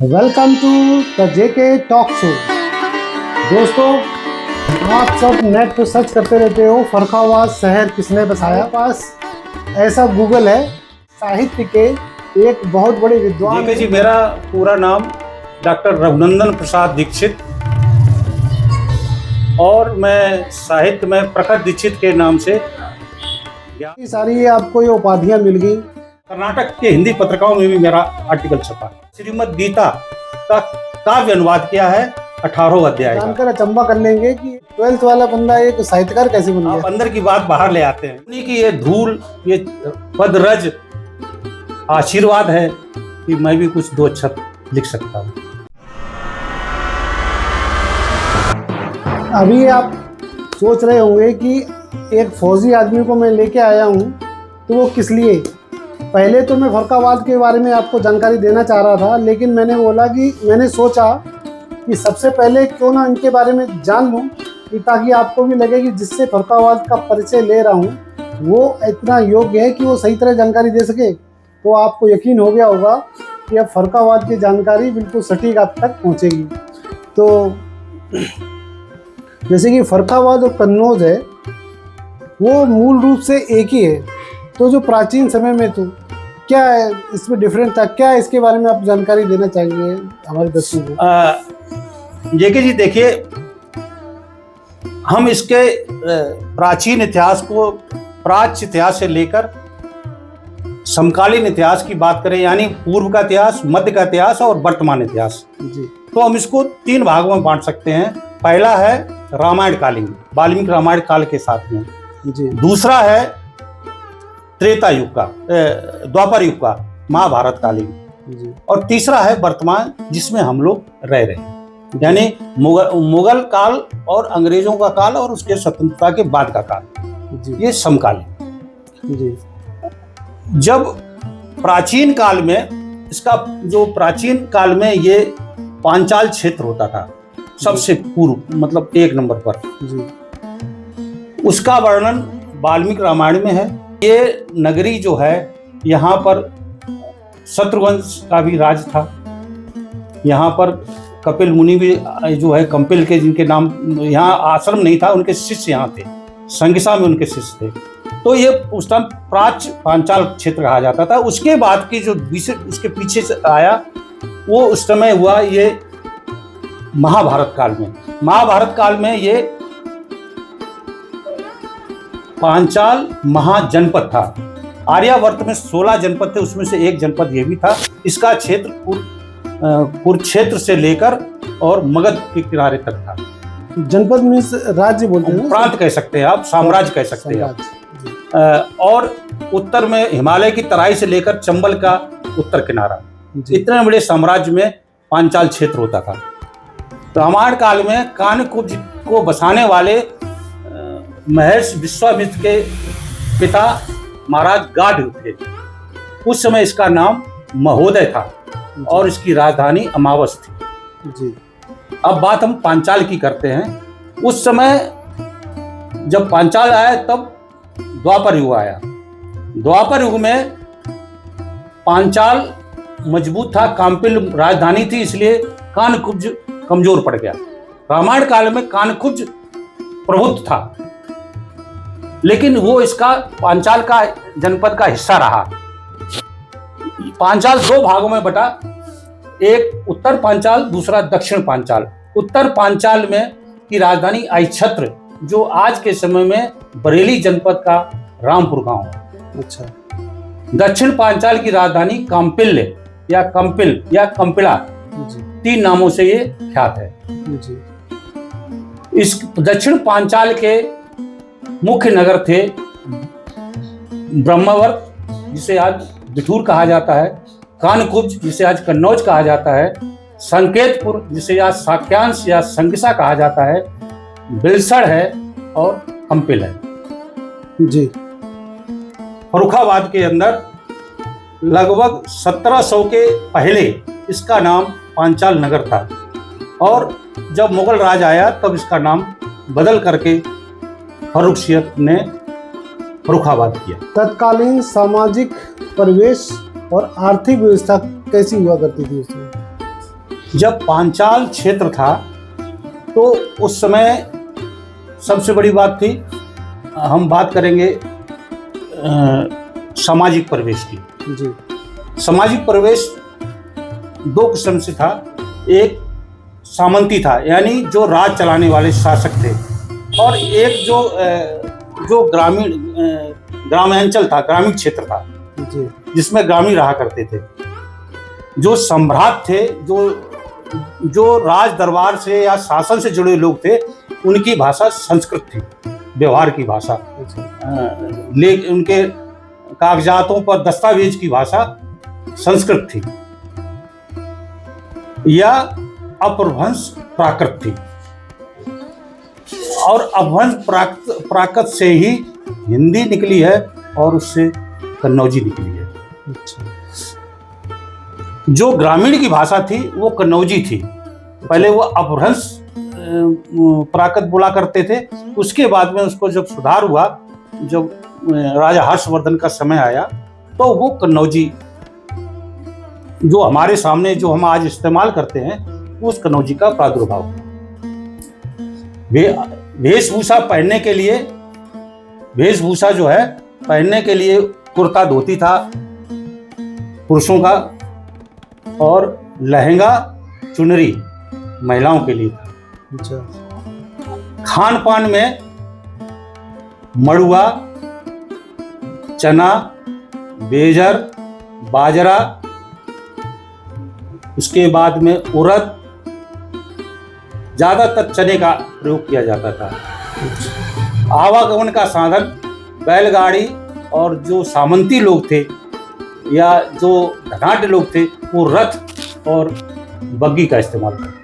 Welcome to the JK talk show. दोस्तों, आप सब नेट पर सर्च करते रहते हो फर्रुखाबाद शहर किसने बसाया। पास ऐसा गूगल है, साहित्य के एक बहुत बड़े विद्वान। जेके जी, मेरा पूरा नाम डॉक्टर रघुनंदन प्रसाद दीक्षित और मैं साहित्य में प्रखर दीक्षित के नाम से सारी आपको ये उपाधियां मिल गई। कर्नाटक के हिंदी पत्रिकाओं में भी मेरा आर्टिकल छपा। श्रीमद् गीता का काव्य अनुवाद किया है 18 अध्याय का। जानकर अचंबा कर लेंगे कि 12th वाला बंदा एक साहित्यकार कैसे बन गया। आप अंदर की बात बाहर ले आते हैं। उन्हीं की ये धूल, ये पदरज आशीर्वाद है कि मैं भी कुछ दो अक्षर लिख सकता हूँ। अभी आप सोच रहे होंगे कि एक फौजी आदमी को मैं लेके आया हूँ तो वो किस लिए। पहले तो मैं फर्रुखाबाद के बारे में आपको जानकारी देना चाह रहा था, लेकिन मैंने सोचा कि सबसे पहले क्यों ना इनके बारे में जान लूँ, ताकि आपको भी लगे कि जिससे फर्रुखाबाद का परिचय ले रहा हूँ वो इतना योग्य है कि वो सही तरह जानकारी दे सके। तो आपको यकीन हो गया होगा कि अब फर्रुखाबाद की जानकारी बिल्कुल सटीक आप तक पहुँचेगी। तो जैसे कि फर्रुखाबाद और कन्नौज है, वो मूल रूप से एक ही है। तो जो प्राचीन समय में तो क्या है इसमें डिफरेंस था, क्या है इसके बारे में आप जानकारी देना चाहेंगे हमारे दर्शकों को। जेके जी, देखिए, हम इसके प्राचीन इतिहास को प्राच्य इतिहास से लेकर समकालीन इतिहास की बात करें, यानी पूर्व का इतिहास, मध्य का इतिहास और वर्तमान इतिहास जी, तो हम इसको 3 भागों में बांट सकते हैं। पहला है रामायण कालीन, वाल्मीकि रामायण काल के साथ में जी। दूसरा है त्रेता युग का, द्वापर युग का, महाभारत कालीन। और तीसरा है वर्तमान, जिसमें हम लोग रह रहे हैं, यानी मुगल काल और अंग्रेजों का काल और उसके स्वतंत्रता के बाद का काल, ये समकालीन जी। जब प्राचीन काल में, इसका जो प्राचीन काल में ये पांचाल क्षेत्र होता था सबसे पूर्व, मतलब 1 नंबर पर जी। उसका वर्णन वाल्मीकि रामायण में है। ये नगरी जो है, यहाँ पर शत्रुवंश का भी राज था। यहाँ पर कपिल मुनि भी जो है, कंपिल के जिनके नाम, यहाँ आश्रम नहीं था, उनके शिष्य यहाँ थे, संगिसा में उनके शिष्य थे। तो ये उस टाइम प्राच्य पांचाल क्षेत्र कहा जाता था। उसके बाद की जो उसके पीछे से आया, वो उस समय हुआ ये महाभारत काल में। महाभारत काल में ये पांचाल महाजनपद था। आर्यावर्त में 16 जनपद थे, उसमें से एक जनपद ये भी था। इसका क्षेत्र कुरुक्षेत्र से लेकर और मगध के किनारे तक था। जनपद में राज्य बोलते हैं, प्रांत कह सकते हैं आप, साम्राज्य कह सकते हैं आप। और उत्तर में हिमालय की तराई से लेकर चंबल का उत्तर किनारा, इतने बड़े साम्राज्य में पांचाल क्षेत्र होता था। रामायण काल में कानकुब्ज को बसाने वाले महर्षि विश्वामित्र के पिता महाराज गाढ थे। उस समय इसका नाम महोदय था और इसकी राजधानी अमावस थी जी। अब बात हम पांचाल की करते हैं। उस समय जब पांचाल आया, तब द्वापर युग आया। द्वापर युग में पांचाल मजबूत था, कांपिल राजधानी थी, इसलिए कानकुब्ज कमजोर पड़ गया। रामायण काल में कानकुब्ज प्रभुत्व था, लेकिन वो इसका पांचाल का जनपद का हिस्सा रहा। पांचाल 2 भागों में बटा, एक उत्तर पांचाल, दूसरा दक्षिण पांचाल। उत्तर पांचाल में की राजधानी आइछत्र, जो आज के समय में बरेली जनपद का रामपुर गांव है। अच्छा। दक्षिण पांचाल की राजधानी कांपिल्य या कंपिल या कंपिला, 3 नामों से ये ख्यात है जी। इस दक्षिण पांचाल के मुख्य नगर थे ब्रह्मावर्त, जिसे आज बिठूर कहा जाता है, कानकुब्ज, जिसे आज कन्नौज कहा जाता है, संकेतपुर, जिसे आज साक्यांश या संगिसा कहा जाता है, बिलसड़ है और कंपिल है जी। फर्रुखाबाद के अंदर लगभग 1700 के पहले इसका नाम पांचाल नगर था, और जब मुगल राज आया तब इसका नाम बदल करके फर्रुखियत ने फर्रुखाबाद किया। तत्कालीन सामाजिक परिवेश और आर्थिक व्यवस्था कैसी हुआ करती थी उसमें? जब पांचाल क्षेत्र था तो उस समय सबसे बड़ी बात थी, हम बात करेंगे सामाजिक परिवेश की। जी। सामाजिक परिवेश दो किस्म से था। एक सामंती था, यानी जो राज चलाने वाले शासक थे, और एक जो ग्रामीणांचल था, ग्रामीण क्षेत्र था, जिसमें ग्रामीण रहा करते थे। जो सम्राट थे, जो राज दरबार से या शासन से जुड़े लोग थे, उनकी भाषा संस्कृत थी, व्यवहार की भाषा। लेकिन उनके कागजातों पर दस्तावेज की भाषा संस्कृत थी या अपभ्रंश प्राकृत थी। और अपभ्रंश प्राकृत से ही हिंदी निकली है और उससे कन्नौजी निकली है। जो ग्रामीण की भाषा थी वो कन्नौजी थी। पहले वो अपभ्रंश प्राकृत बोला करते थे, उसके बाद में उसको जब सुधार हुआ, जब राजा हर्षवर्धन का समय आया, तो वो कन्नौजी जो हमारे सामने जो हम आज इस्तेमाल करते हैं, उस कन्नौजी का प्रादुर्भाव। वेशभूषा पहनने के लिए, वेशभूषा जो है पहनने के लिए कुर्ता धोती था पुरुषों का, और लहंगा चुनरी महिलाओं के लिए था। अच्छा। खान पान में मड़ुआ, चना, बेजर, बाजरा, उसके बाद में उड़द, ज्यादातर चने का प्रयोग किया जाता था। आवागमन का साधन बैलगाड़ी, और जो सामंती लोग थे या जो धनाढ्य लोग थे, वो रथ और बग्गी का इस्तेमाल करते थे।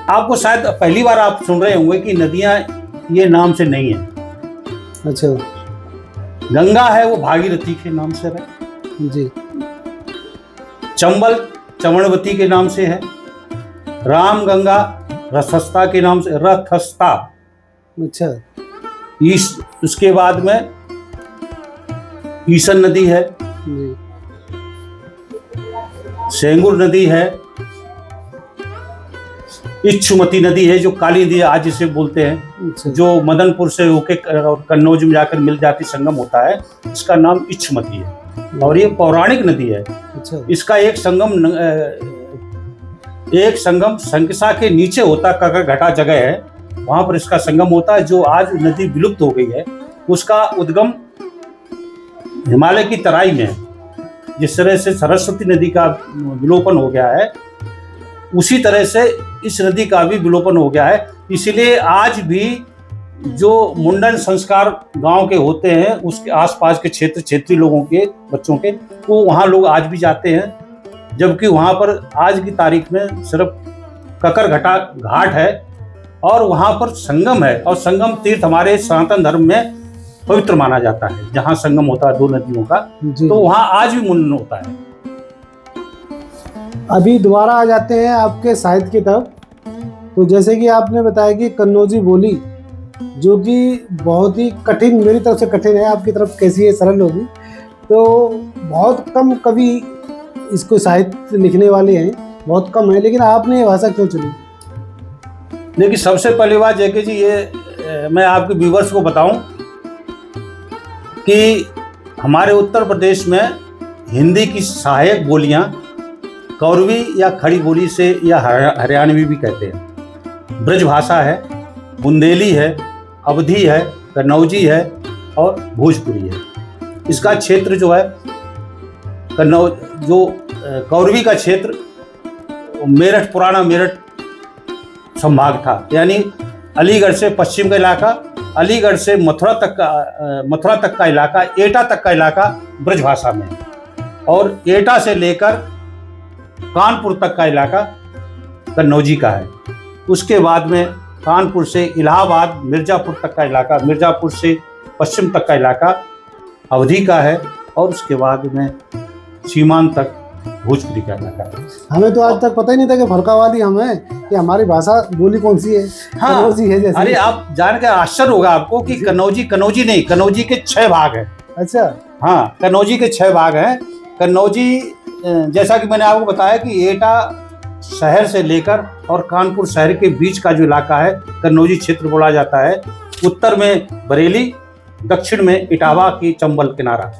आपको शायद पहली बार आप सुन रहे होंगे कि नदियां ये नाम से नहीं है। अच्छा। गंगा है वो भागीरथी के नाम से है जी। चंबल चमनवती के नाम से है। राम गंगा रथस्ता के नाम से, रथस्ता। अच्छा। उसके बाद में ईसन नदी है जी। सेंगुर नदी है, इच्छुमती नदी है, जो काली नदी आज जिसे बोलते हैं। अच्छा। जो मदनपुर से होके और कन्नौज में जाकर मिल जाती संगम होता है, इसका नाम इच्छुमती है, और ये पौराणिक नदी है। अच्छा। इसका एक संगम संकिसा के नीचे होता, ककर घाटा जगह है, वहां पर इसका संगम होता है, जो आज नदी विलुप्त हो गई है। उसका उद्गम हिमालय की तराई में है। जिस तरह से सरस्वती नदी का विलोपन हो गया है, उसी तरह से इस नदी का भी विलोपन हो गया है। इसलिए आज भी जो मुंडन संस्कार गांव के होते हैं, उसके आसपास के क्षेत्रीय लोगों के बच्चों के, वो वहाँ लोग आज भी जाते हैं, जबकि वहाँ पर आज की तारीख में सिर्फ ककरघटा घाट है और वहाँ पर संगम है। और संगम तीर्थ हमारे सनातन धर्म में पवित्र माना जाता है। जहाँ संगम होता है दो नदियों का, तो वहाँ आज भी मुंडन होता है। अभी दोबारा आ जाते हैं आपके साहित्य की तरफ। तो जैसे कि आपने बताया कि कन्नौजी बोली, जो कि बहुत ही कठिन, मेरी तरफ से कठिन है, आपकी तरफ कैसी है, सरल होगी। तो बहुत कम कवि इसको साहित्य लिखने वाले हैं, बहुत कम है, लेकिन आपने ये भाषा क्यों चुनी? देखिए, सबसे पहली बात जैके जी, ये मैं आपके व्यूवर्स को बताऊं कि हमारे उत्तर प्रदेश में हिंदी की सहायक बोलियां कौरवी या खड़ी बोली से या हरियाणवी भी कहते हैं। ब्रज भाषा है, बुंदेली है, अवधी है, कन्नौजी है और भोजपुरी है। इसका क्षेत्र जो है जो कौरवी का क्षेत्र मेरठ, पुराना मेरठ संभाग था, यानी अलीगढ़ से पश्चिम का इलाका, अलीगढ़ से मथुरा तक का इलाका, एटा तक का इलाका ब्रजभाषा में, और एटा से लेकर कानपुर तक का इलाका कन्नौजी का है। उसके बाद में कानपुर से इलाहाबाद, मिर्ज़ापुर तक का इलाका, मिर्ज़ापुर से पश्चिम तक का इलाका अवधी का है, और उसके बाद में सीमांत तक भोजपुरी का इलाका है। हमें तो आज तक पता ही नहीं था कि फरकावादी हम हैं, कि हमारी भाषा बोली कौन सी है। हाँ, कन्नौजी है जैसे। अरे आप जान के आश्चर्य होगा आपको कि कन्नौजी नहीं, कन्नौजी के 6 भाग हैं। अच्छा। हाँ, कन्नौजी के 6 भाग हैं। कन्नौजी, जैसा कि मैंने आपको बताया कि एटा शहर से लेकर और कानपुर शहर के बीच का जो इलाका है कन्नौजी क्षेत्र बोला जाता है। उत्तर में बरेली, दक्षिण में इटावा की चंबल किनारा,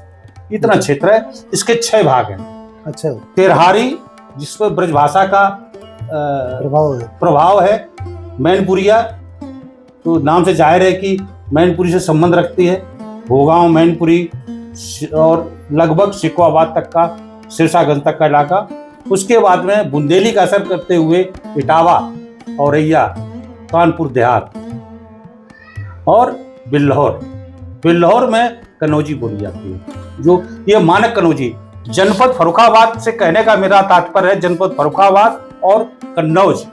इतना क्षेत्र है। इसके 6 भाग हैं। अच्छा। तेरहारी जिसपे ब्रजभाषा का प्रभाव है। मैनपुरिया तो नाम से जाहिर है कि मैनपुरी से संबंध रखती है। भोगांव, मैनपुरी और लगभग सिकोहाबाद तक का, सिरसागंज तक का इलाका। उसके बाद में बुंदेली का असर करते हुए इटावा, औरैया, कानपुर देहात और बिल्लौर में कन्नौजी बोली जाती है। जो ये मानक कन्नौजी, जनपद फर्रुखाबाद से कहने का मेरा तात्पर्य है जनपद फर्रुखाबाद और कन्नौज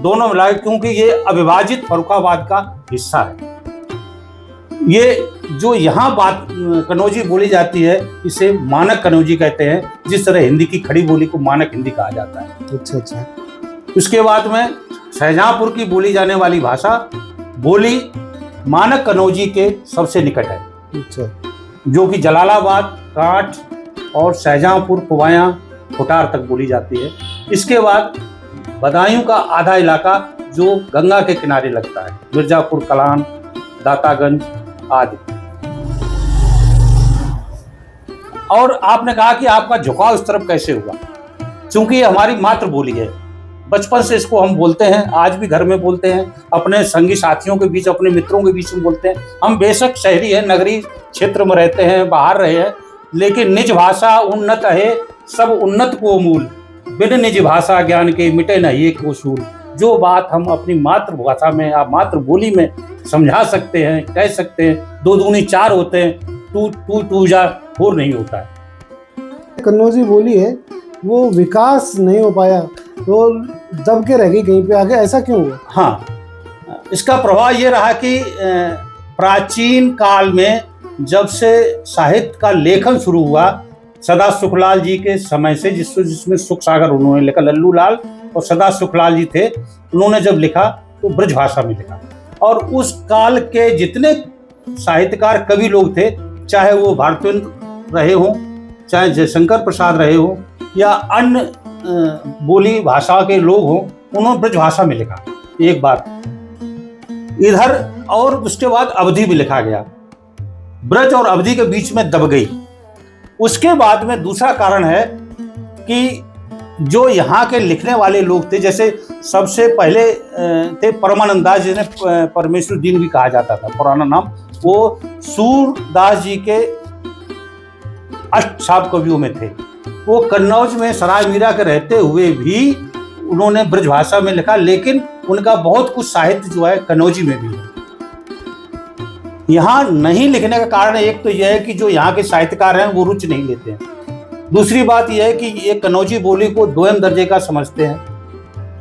दोनों मिलाए, क्योंकि ये अविभाजित फर्रुखाबाद का हिस्सा है। ये जो यहाँ बात कन्नौजी बोली जाती है इसे मानक कन्नौजी कहते हैं, जिस तरह हिंदी की खड़ी बोली को मानक हिंदी कहा जाता है। अच्छा। उसके बाद में शाहजहांपुर की बोली जाने वाली भाषा बोली मानक कन्नौजी के सबसे निकट है। अच्छा। जो कि जलालाबाद, कांठ और शाहजहांपुर, पुवाया, खुटार तक बोली जाती है। इसके बाद बदायूं का आधा इलाका जो गंगा के किनारे लगता है, मिर्जापुर, कलान, दातागंज आदि। और आपने कहा कि आपका झुकाव इस तरफ कैसे हुआ? क्योंकि ये हमारी मातृबोली है, बचपन से इसको हम बोलते हैं, आज भी घर में बोलते हैं, अपने संगी साथियों के बीच, अपने मित्रों के बीच में बोलते हैं। हम बेशक शहरी हैं, नगरी क्षेत्र में रहते हैं, बाहर रहे हैं, लेकिन निज भाषा उन्नत है, सब उन्नत को मूल, बिन निज भाषा ज्ञान के मिटे न ये को सूल। जो बात हम अपनी मातृभाषा में या मातृबोली में समझा सकते हैं, कह सकते हैं, 2 दूनी 4 होते हैं, टू जा 4 नहीं होता है। कन्नौजी बोली है वो विकास नहीं हो पाया तो दब के रह गई कहीं पे आगे, ऐसा क्यों हुआ? हाँ, इसका प्रभाव ये रहा कि प्राचीन काल में जब से साहित्य का लेखन शुरू हुआ, सदा सुखलाल जी के समय से, जिसमें सुख सागर उन्होंने लिखा, लल्लू लाल और सदा सुखलाल जी थे, उन्होंने जब लिखा तो ब्रज भाषा में लिखा। और उस काल के जितने साहित्यकार कवि लोग थे, चाहे वो भारतेंद्र रहे हों, चाहे जयशंकर प्रसाद रहे हों या अन्य बोली भाषा के लोग हों, उन्होंने ब्रज भाषा में लिखा। एक बात इधर, और उसके बाद अवधि भी लिखा गया, ब्रज और अवधि के बीच में दब गई। उसके बाद में दूसरा कारण है कि जो यहाँ के लिखने वाले लोग थे, जैसे सबसे पहले थे परमानंद दास, जिन्हें परमेश्वर दीन भी कहा जाता था, पुराना नाम, वो सूरदास जी के अष्टछाप कवियों में थे। वो कन्नौज में सराय मीरा के रहते हुए भी उन्होंने ब्रज भाषा में लिखा, लेकिन उनका बहुत कुछ साहित्य जो है कन्नौजी में भी है। यहाँ नहीं लिखने का कारण एक तो यह है कि जो यहाँ के साहित्यकार हैं वो रुचि नहीं लेते हैं। दूसरी बात यह है कि ये कन्नौजी बोली को दोयम दर्जे का समझते हैं,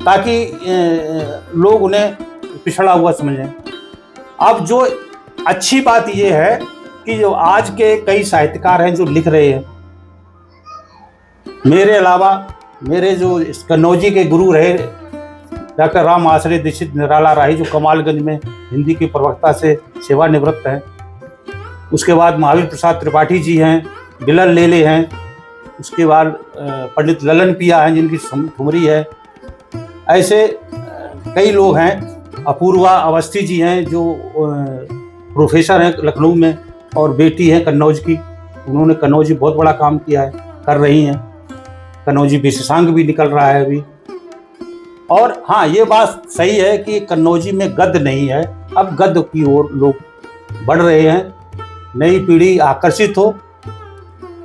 ताकि लोग उन्हें पिछड़ा हुआ समझें। अब जो अच्छी बात यह है कि जो आज के कई साहित्यकार हैं जो लिख रहे हैं, मेरे अलावा मेरे जो कन्नौजी के गुरु रहे डॉक्टर राम आश्रय दीक्षित निराला राही, जो कमालगंज में हिंदी के प्रवक्ता से सेवानिवृत्त हैं। उसके बाद महावीर प्रसाद त्रिपाठी जी हैं, बिलल लेले हैं। उसके बाद पंडित ललन पिया हैं जिनकी ठुमरी है। ऐसे कई लोग हैं। अपूर्वा अवस्थी जी हैं जो प्रोफेसर हैं लखनऊ में, और बेटी हैं कन्नौज की। उन्होंने कन्नौजी बहुत बड़ा काम किया है, कर रही हैं। कन्नौजी विशेषांक भी निकल रहा है अभी। और हाँ, ये बात सही है कि कन्नौजी में गद्य नहीं है। अब गद्य की ओर लोग बढ़ रहे हैं, नई पीढ़ी आकर्षित हो,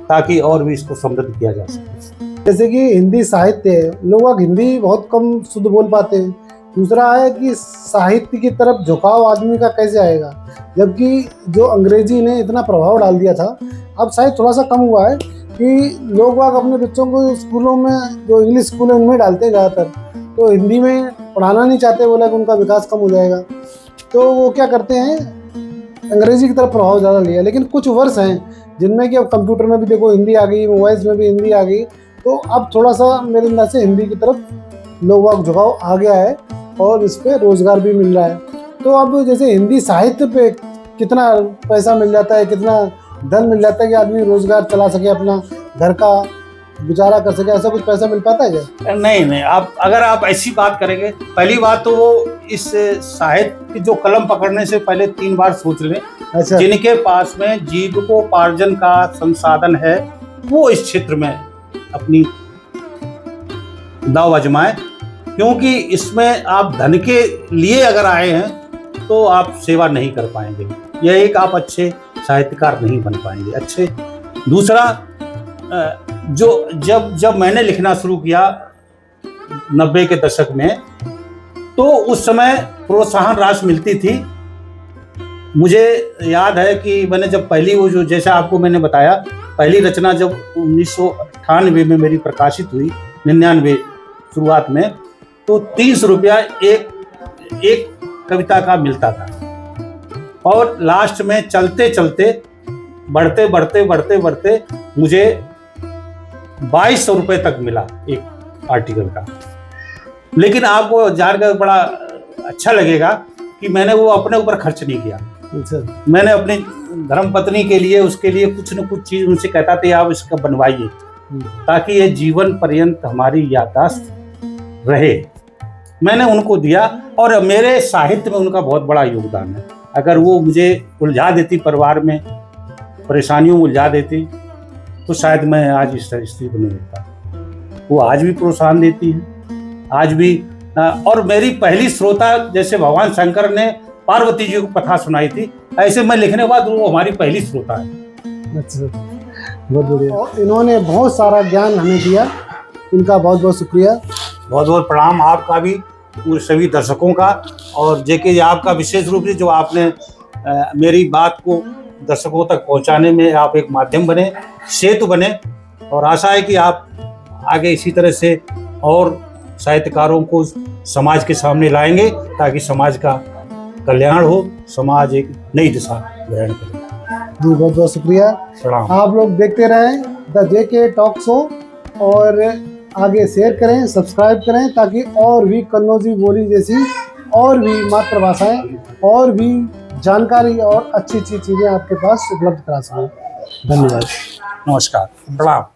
ताकि और भी इसको समृद्ध किया जा सके। जैसे कि हिंदी साहित्य है, लोग हिंदी बहुत कम शुद्ध बोल पाते हैं। दूसरा है कि साहित्य की तरफ झुकाव आदमी का कैसे आएगा, जबकि जो अंग्रेजी ने इतना प्रभाव डाल दिया था, अब शायद थोड़ा सा कम हुआ है कि लोग बाग अपने बच्चों को स्कूलों में, जो इंग्लिश स्कूल है उनमें डालते हैं ज़्यादातर, तो हिंदी में पढ़ाना नहीं चाहते, बोला कि उनका विकास कम हो जाएगा। तो वो क्या करते हैं, अंग्रेजी की तरफ प्रभाव ज़्यादा लिया। लेकिन कुछ वर्ष हैं जिनमें कि अब कंप्यूटर में भी देखो हिंदी आ गई, मोबाइल्स में भी हिंदी आ गई, तो अब थोड़ा सा मेरे अंदाज से हिंदी की तरफ लोग बाग झुकाव आ गया है और इस पर रोज़गार भी मिल रहा है। तो अब जैसे हिंदी साहित्य पे कितना पैसा मिल जाता है, कितना धन मिल जाता है कि आदमी रोज़गार चला सके अपना, घर का गुजारा कर सके, ऐसा कुछ पैसा मिल पाता है क्या? नहीं नहीं, आप अगर आप ऐसी बात करेंगे, पहली बात तो वो इस साहित्य की जो कलम पकड़ने से पहले 3 बार सोच लें। अच्छा। जिनके पास में जीविकोपार्जन का संसाधन है वो इस क्षेत्र में अपनी दांव आजमाएं, क्योंकि इसमें आप धन के लिए अगर आए हैं तो आप सेवा नहीं कर पाएंगे। यह एक आप अच्छे साहित्यकार नहीं बन पाएंगे। अच्छे दूसरा, जो जब मैंने लिखना शुरू किया 90 के दशक में, तो उस समय प्रोत्साहन राशि मिलती थी। मुझे याद है कि मैंने जब पहली वो जो जैसा आपको मैंने बताया, पहली रचना जब 1998 में मेरी प्रकाशित हुई, 99 शुरुआत में, तो 30 रुपया एक कविता का मिलता था, और लास्ट में चलते चलते बढ़ते मुझे 2200 रुपये तक मिला एक आर्टिकल का। लेकिन आपको जानकर बड़ा अच्छा लगेगा कि मैंने वो अपने ऊपर खर्च नहीं किया। अच्छा। मैंने अपनी धर्मपत्नी के लिए, उसके लिए कुछ न कुछ चीज़ उनसे कहता था, आप इसका बनवाइए ताकि ये जीवन पर्यंत हमारी याददाश्त रहे। मैंने उनको दिया, और मेरे साहित्य में उनका बहुत बड़ा योगदान है। अगर वो मुझे उलझा देती, परिवार में परेशानियों में उलझा देती, तो शायद मैं आज इस स्थिति को नहीं होता। वो आज भी प्रोत्साहन देती है, आज भी। और मेरी पहली श्रोता, जैसे भगवान शंकर ने पार्वती जी को कथा सुनाई थी, ऐसे मैं लिखने के बाद वो हमारी पहली श्रोता है। अच्छा, बहुत बढ़िया। और इन्होंने बहुत सारा ज्ञान हमें दिया, इनका बहुत बहुत शुक्रिया। बहुत बहुत प्रणाम आपका भी, पूरे सभी दर्शकों का, और जेके आपका विशेष रूप से जो आपने मेरी बात को दर्शकों तक पहुंचाने में आप एक माध्यम बने, सेतु बने। और आशा है कि आप आगे इसी तरह से और साहित्यकारों को समाज के सामने लाएंगे, ताकि समाज का कल्याण हो, समाज एक नई दिशा ग्रहण करे। जी, बहुत बहुत शुक्रिया, प्रणाम। आप लोग देखते रहें द जेके टॉक शो, और आगे शेयर करें, सब्सक्राइब करें, ताकि और भी कन्नौजी बोली जैसी और भी मातृभाषाएं और भी जानकारी और अच्छी अच्छी चीज़ें आपके पास उपलब्ध करा सकें। धन्यवाद, नमस्कार, प्रणाम।